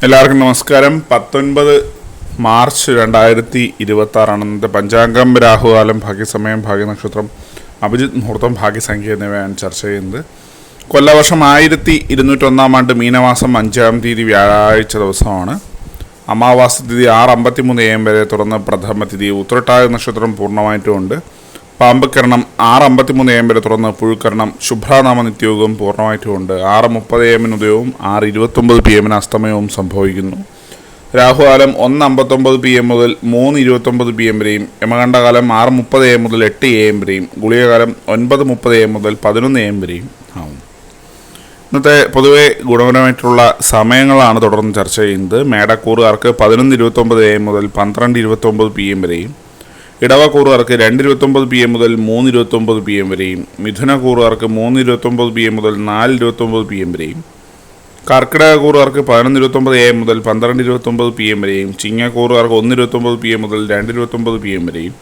എല്ലാവർക്കും നമസ്കാരം. 19 മാർച്ച് 2026 ഇന്നത്തെ പഞ്ചാംഗം, രാഹുകാലം, ഭാഗ്യസമയം, ഭാഗ്യനക്ഷത്രം, അഭിജിത്ത് മുഹൂർത്തം, ഭാഗ്യസംഖ്യ എന്നിവയാണ് ചർച്ച ചെയ്യുന്നത്. കൊല്ലവർഷം 1201 ആണ്ട് മീനമാസം 5-ാം തീയതി വ്യാഴാഴ്ച ദിവസമാണ്. അമാവാസ തിഥി 6:53 AM വരെ, തുടർന്ന് പ്രഥമ തിഥി. ഉത്രട്ടാതി നക്ഷത്രം പൂർണ്ണമായിട്ടുമുണ്ട്. പാമ്പക്കരണം 6:53 AM വരെ, തുടർന്ന് പുഴുക്കരണം. ശുഭ്രാനാമ നിത്യയോഗവും പൂർണ്ണമായിട്ടുമുണ്ട്. 6:30 AM ഉദയവും 6:29 PM അസ്തമയവും സംഭവിക്കുന്നു. രാഹുകാലം 1:59 PM മുതൽ 3:29 PM വരെയും, യമകണ്ഠകാലം 6:30 AM മുതൽ 8 AM വരെയും, ഗുളികകാലം 9:30 AM മുതൽ 11 AM വരെയും ആവും. ഇന്നത്തെ പൊതുവെ ഗുണപരമായിട്ടുള്ള സമയങ്ങളാണ് തുടർന്ന് ചർച്ച ചെയ്യുന്നത്. മേടക്കൂറുകാർക്ക് 11:29 AM മുതൽ 12:29 PM വരെയും, ഇടവക്കൂറുകാർക്ക് 2:29 PM മുതൽ 3:29 PM വരെയും, മിഥുനക്കൂറുകാർക്ക് 3:29 PM മുതൽ 4:29 PM വരെയും, കർക്കിടകക്കൂറുകാർക്ക് 11:29 AM മുതൽ 12:29 PM വരെയും, ചിങ്ങക്കൂറുകാർക്ക് 1:29 PM മുതൽ 2:29 PM വരെയും,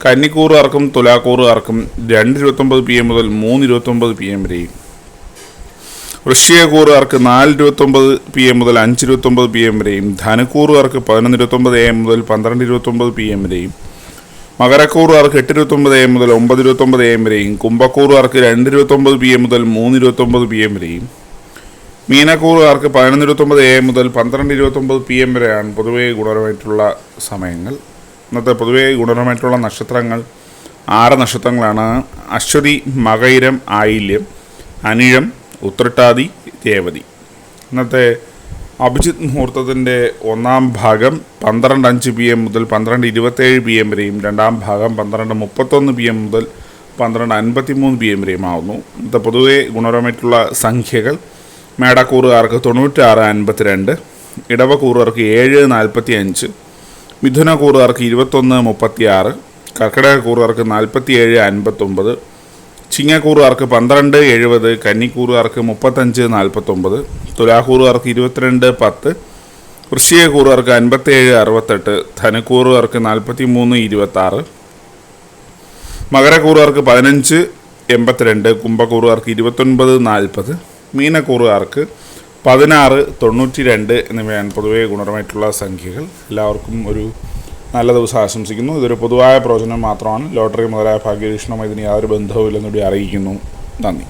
കന്നിക്കൂറുകാർക്കും തുലാക്കൂറുകാർക്കും 2:29 PM മുതൽ 3:29 PM വരെയും, വൃശ്ചികക്കൂറുകാർക്ക് 4:29 PM മുതൽ 5:29 PM വരെയും, ധനുക്കൂറുകാർക്ക് 11:29 AM മുതൽ 12:29 PM വരെയും, മകരക്കൂറുകാർക്ക് 8:29 AM മുതൽ 9:29 AM വരെയും, കുംഭക്കൂറുകാർക്ക് 2:29 PM മുതൽ 3:29 PM വരെയും, മീനക്കൂറുകാർക്ക് 11:29 AM മുതൽ 12:29 PM വരെയാണ് പൊതുവേ ഗുണപരമായിട്ടുള്ള സമയങ്ങൾ. ഇന്നത്തെ പൊതുവേ ഗുണപരമായിട്ടുള്ള നക്ഷത്രങ്ങൾ 6 നക്ഷത്രങ്ങളാണ്. അശ്വതി, മകയിരം, ആയില്യം, അനിഴം, ഉത്രട്ടാതി, രേവതി. ഇന്നത്തെ അഭിജിത്ത് മുഹൂർത്തത്തിൻ്റെ 1-ാം ഭാഗം 12:05 PM മുതൽ 12:27 PM വരെയും, 2-ാം ഭാഗം 12:31 PM മുതൽ 12:53 PM വരെയും ആവുന്നു. ഇന്നത്തെ പൊതുവെ ഗുണപരമായിട്ടുള്ള സംഖ്യകൾ: മേടക്കൂറുകാർക്ക് 96:52, ഇടവക്കൂറുകാർക്ക് 7:45, മിഥുനക്കൂറുകാർക്ക് 21:36, കർക്കിടകക്കൂറുകാർക്ക് 47:59, ചിങ്ങക്കൂറുകാർക്ക് 12:70, കന്നിക്കൂറുകാർക്ക് 35:49, തുലാക്കൂറുകാർക്ക് 22:10, വൃശ്ചികക്കൂറുകാർക്ക് 57:68, ധനുക്കൂറുകാർക്ക് 43:26, മകരക്കൂറുകാർക്ക് 15:82, കുംഭക്കൂറുകാർക്ക് 29:40, മീനക്കൂറുകാർക്ക് 16:92 എന്നിവയാണ് പൊതുവേ ഗുണപരമായിട്ടുള്ള സംഖ്യകൾ. എല്ലാവർക്കും ഒരു നല്ല ദിവസം ആശംസിക്കുന്നു. ഇതൊരു പൊതുവായ പ്രവചനം മാത്രമാണ്. ലോട്ടറി മുതലായ ഭാഗ്യവീക്ഷണമായി ഇതിന് യാതൊരു ബന്ധവുമില്ലെന്നുകൂടി അറിയിക്കുന്നു. നന്ദി.